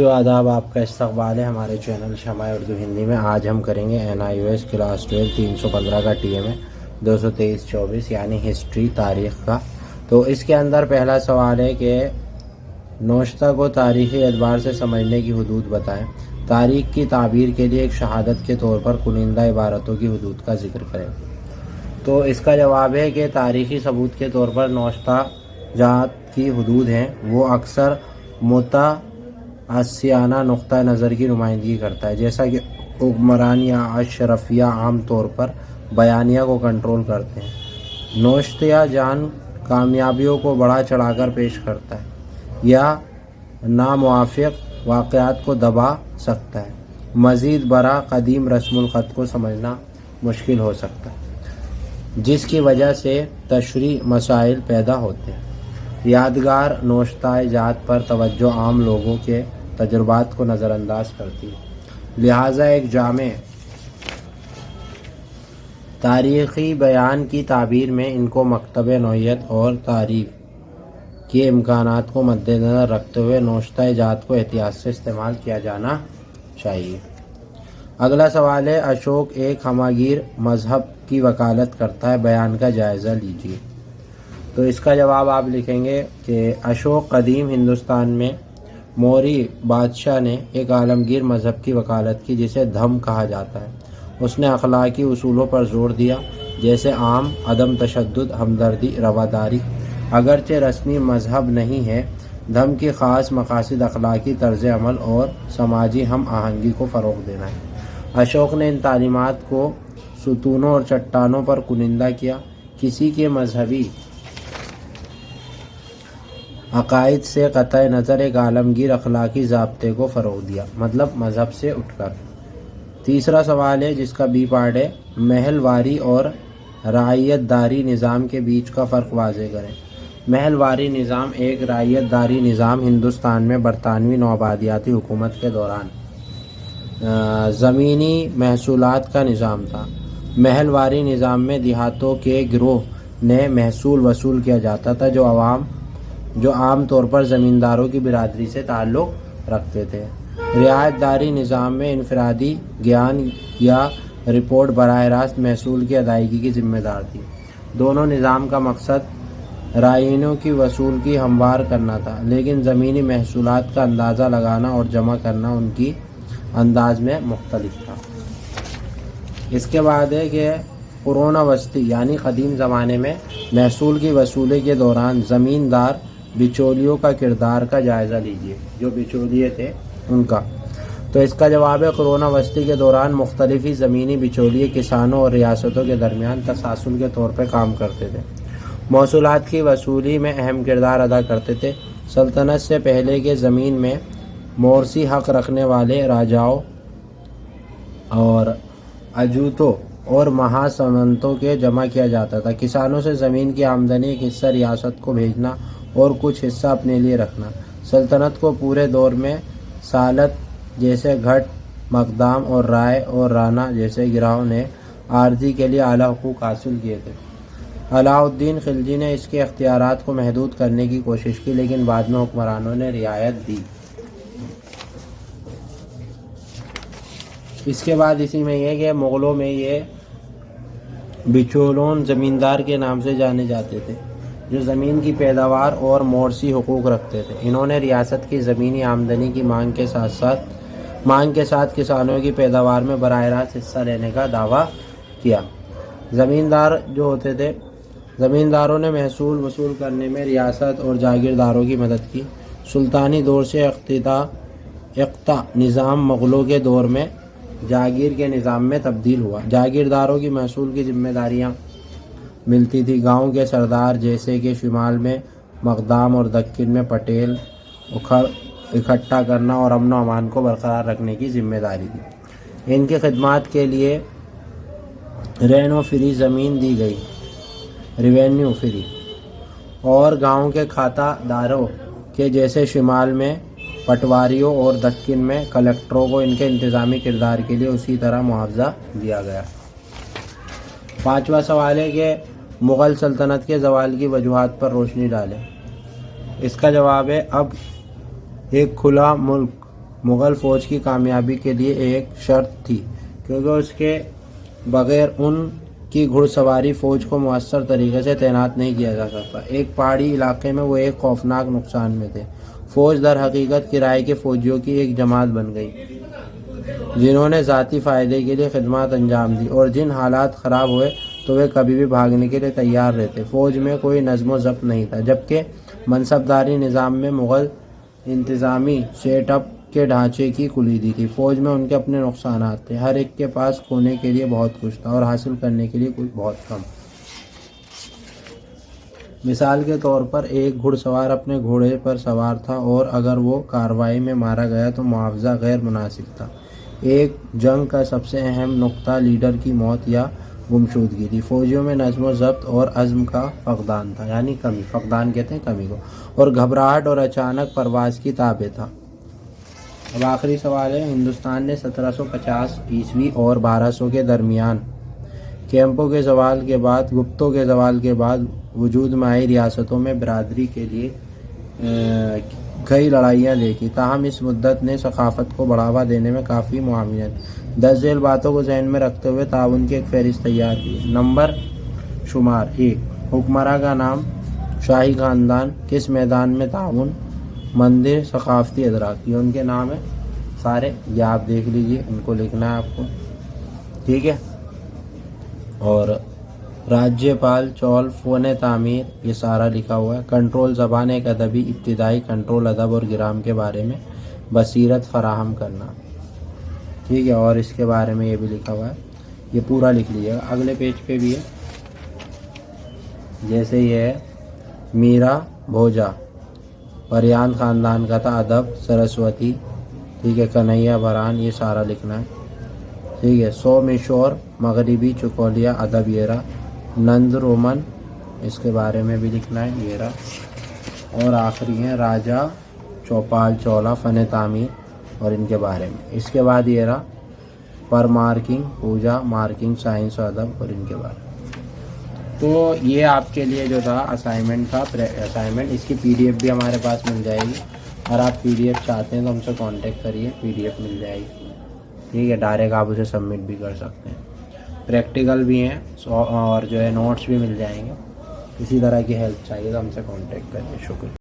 آداب، آپ کا استقبال ہے ہمارے چینل شمع اردو ہندی میں۔ آج ہم کریں گے NIOS کلاس 12 315 کا TMA 223-24 یعنی ہسٹری، تاریخ کا۔ تو اس کے اندر پہلا سوال ہے کہ نوشتہ کو تاریخی اعتبار سے سمجھنے کی حدود بتائیں۔ تاریخ کی تعبیر کے لیے ایک شہادت کے طور پر کنندہ عبارتوں کی حدود کا ذکر کریں۔ تو اس کا جواب ہے کہ تاریخی ثبوت کے طور پر نوشتہ جات کی حدود ہیں وہ اکثر متعصبانہ نقطہ نظر کی نمائندگی کرتا ہے، جیسا کہ حکمران یا اشرافیہ عام طور پر بیانیہ کو کنٹرول کرتے ہیں۔ نوشتہ جان کامیابیوں کو بڑھا چڑھا کر پیش کرتا ہے یا ناموافق واقعات کو دبا سکتا ہے۔ مزید برآں قدیم رسم الخط کو سمجھنا مشکل ہو سکتا ہے، جس کی وجہ سے تشریحی مسائل پیدا ہوتے ہیں۔ یادگار نوشتہ جات پر توجہ عام لوگوں کے تجربات کو نظر انداز کرتی ہے، لہٰذا ایک جامع تاریخی بیان کی تعبیر میں ان کو مکتب نوعیت اور تعریف کے امکانات کو مد نظر رکھتے ہوئے نوشتہ جات کو احتیاط سے استعمال کیا جانا چاہیے۔ اگلا سوال ہے، اشوک ایک ہمہ گیر مذہب کی وکالت کرتا ہے، بیان کا جائزہ لیجیے۔ تو اس کا جواب آپ لکھیں گے کہ اشوک قدیم ہندوستان میں موری بادشاہ نے ایک عالمگیر مذہب کی وکالت کی جسے دھم کہا جاتا ہے۔ اس نے اخلاقی اصولوں پر زور دیا، جیسے عام عدم تشدد، ہمدردی، رواداری۔ اگرچہ رسمی مذہب نہیں ہے، دھم کی خاص مقاصد اخلاقی طرز عمل اور سماجی ہم آہنگی کو فروغ دینا ہے۔ اشوک نے ان تعلیمات کو ستونوں اور چٹانوں پر کنندہ کیا، کسی کے مذہبی عقائد سے قطع نظر ایک عالمگیر اخلاقی ضابطے کو فروغ دیا، مطلب مذہب سے اٹھ کر۔ تیسرا سوال ہے جس کا بی پارٹ ہے، محل واری اور رعیت داری نظام کے بیچ کا فرق واضح کریں۔ محل واری نظام ایک رعیت داری نظام ہندوستان میں برطانوی نوآبادیاتی حکومت کے دوران زمینی محصولات کا نظام تھا۔ محل واری نظام میں دیہاتوں کے گروہ نے محصول وصول کیا جاتا تھا جو عام طور پر زمینداروں کی برادری سے تعلق رکھتے تھے۔ رعایت داری نظام میں انفرادی گیان یا رپورٹ براہ راست محصول کی ادائیگی کی ذمہ دار تھی۔ دونوں نظام کا مقصد رعاینوں کی وصول کی ہموار کرنا تھا، لیکن زمینی محصولات کا اندازہ لگانا اور جمع کرنا ان کی انداز میں مختلف تھا۔ اس کے بعد ہے کہ قرون وسطی یعنی قدیم زمانے میں محصول کی وصولی کے دوران زمیندار بچولیوں کا کردار کا جائزہ لیجیے، جو بچولیے تھے ان کا۔ تو اس کا جواب ہے، قرون وسطی کے دوران مختلف زمینی بچولیے کسانوں اور ریاستوں کے درمیان تسلسل کے طور پر کام کرتے تھے، محصولات کی وصولی میں اہم کردار ادا کرتے تھے۔ سلطنت سے پہلے کے زمین میں مورثی حق رکھنے والے راجاؤں اور اجوتوں اور مہاسمنتوں کے جمع کیا جاتا تھا۔ کسانوں سے زمین کی آمدنی ایک حصہ ریاست کو بھیجنا اور کچھ حصہ اپنے لیے رکھنا۔ سلطنت کو پورے دور میں سالت جیسے گھٹ، مقدام اور رائے اور رانا جیسے گروہوں نے عارضی کے لیے اعلیٰ حقوق حاصل کیے تھے۔ علاء الدین خلجی نے اس کے اختیارات کو محدود کرنے کی کوشش کی، لیکن بعد میں حکمرانوں نے رعایت دی۔ اس کے بعد اسی میں یہ کہ مغلوں میں یہ بچولون زمیندار کے نام سے جانے جاتے تھے، جو زمین کی پیداوار اور مورثی حقوق رکھتے تھے۔ انہوں نے ریاست کی زمینی آمدنی کی مانگ کے ساتھ کسانوں کی پیداوار میں براہ راست حصہ لینے کا دعویٰ کیا۔ زمیندار جو ہوتے تھے، زمینداروں نے محصول وصول کرنے میں ریاست اور جاگیرداروں کی مدد کی۔ سلطانی دور سے اقطاع نظام مغلوں کے دور میں جاگیر کے نظام میں تبدیل ہوا۔ جاگیرداروں کی محصول کی ذمہ داریاں ملتی تھی۔ گاؤں کے سردار جیسے کہ شمال میں مقدام اور دکن میں پٹیل اکٹھا کرنا اور امن و امان کو برقرار رکھنے کی ذمہ داری تھی۔ ان کی خدمات کے لیے رینو فری زمین دی گئی، ریونیو فری، اور گاؤں کے کھاتہ داروں کے جیسے شمال میں پٹواریوں اور دکن میں کلکٹروں کو ان کے انتظامی کردار کے لیے اسی طرح معاوضہ دیا گیا۔ پانچواں سوال ہے کہ مغل سلطنت کے زوال کی وجوہات پر روشنی ڈالیں۔ اس کا جواب ہے، اب ایک کھلا ملک مغل فوج کی کامیابی کے لیے ایک شرط تھی، کیونکہ اس کے بغیر ان کی گھڑ سواری فوج کو مؤثر طریقے سے تعینات نہیں کیا جا سکتا۔ ایک پہاڑی علاقے میں وہ ایک خوفناک نقصان میں تھے۔ فوج در حقیقت کرائے کے فوجیوں کی ایک جماعت بن گئی، جنہوں نے ذاتی فائدے کے لیے خدمات انجام دی، اور جن حالات خراب ہوئے تو وہ کبھی بھی بھاگنے کے لیے تیار رہتے۔ فوج میں کوئی نظم و ضبط نہیں تھا، جبکہ منصبداری نظام میں مغل انتظامی سیٹ اپ کے ڈھانچے کی کلیدی تھی۔ فوج میں ان کے اپنے نقصانات تھے، ہر ایک کے پاس کھونے کے لیے بہت کچھ تھا اور حاصل کرنے کے لیے کچھ بہت کم۔ مثال کے طور پر ایک گھڑ سوار اپنے گھوڑے پر سوار تھا، اور اگر وہ کارروائی میں مارا گیا تو معاوضہ غیر مناسب تھا۔ ایک جنگ کا سب سے اہم نقطہ لیڈر کی موت یا گمشدگی تھی۔ فوجیوں میں نظم و ضبط اور عزم کا فقدان تھا، یعنی کمی، فقدان کہتے ہیں کمی کو، اور گھبراہٹ اور اچانک پرواز کی تابع تھا۔ اب آخری سوال ہے، ہندوستان نے 1750 اور 1200 کے درمیان کیمپوں کے زوال کے بعد، گپتوں کے زوال کے بعد وجود میں آئی ریاستوں میں برادری کے لیے کئی لڑائیاں دیکھی، تاہم اس مدت نے ثقافت کو بڑھاوا دینے میں کافی معاونت۔ 10 ذیل باتوں کو ذہن میں رکھتے ہوئے تعاون کی ایک فہرست تیار کی۔ نمبر شمار 1، حکمراں کا نام، شاہی خاندان، کس میدان میں تعاون، مندر، ثقافتی ادراک، یہ ان کے نام ہیں سارے، یہ آپ دیکھ لیجئے، ان کو لکھنا ہے آپ کو، ٹھیک ہے۔ اور راجیہ پال، چول، فن تعمیر، یہ سارا لکھا ہوا ہے۔ کنٹرول زبان، ایک ادبی ابتدائی کنٹرول ادب اور گرام کے بارے میں بصیرت فراہم کرنا، ٹھیک ہے۔ اور اس کے بارے میں یہ بھی لکھا ہوا ہے، یہ پورا لکھ لیجیے گا۔ اگلے پیج پہ بھی ہے، جیسے یہ ہے میرا بھوجا، پریان خاندان کا تھا، ادب، سرسوتی، ٹھیک ہے، کنہیا بران، یہ سارا لکھنا ہے، ٹھیک ہے۔ سومیشور، مغربی چکولیا، ادب، یہ رہا۔ نند رومن، اس کے بارے میں بھی لکھنا ہے، یہ رہا۔ اور آخری ہیں راجا چوپال چولا، فن تعمیر اور ان کے بارے میں۔ اس کے بعد یہ رہا پر مارکنگ، پوجا، مارکنگ، سائنس و ادب اور ان کے بارے میں۔ تو یہ آپ کے لیے جو تھا اسائنمنٹ تھا، اسائنمنٹ، اس کی PDF بھی ہمارے پاس مل جائے گی۔ اگر آپ PDF چاہتے ہیں تو ہم سے کانٹیکٹ کریے، PDF مل جائے گی، ٹھیک ہے۔ ڈائریکٹ آپ اسے سبمٹ بھی کر سکتے ہیں۔ پریکٹیکل بھی ہیں اور جو ہے نوٹس بھی مل جائیں گے۔ کسی طرح کی ہیلپ چاہیے تو ہم سے کانٹیکٹ کریے۔ شکریہ۔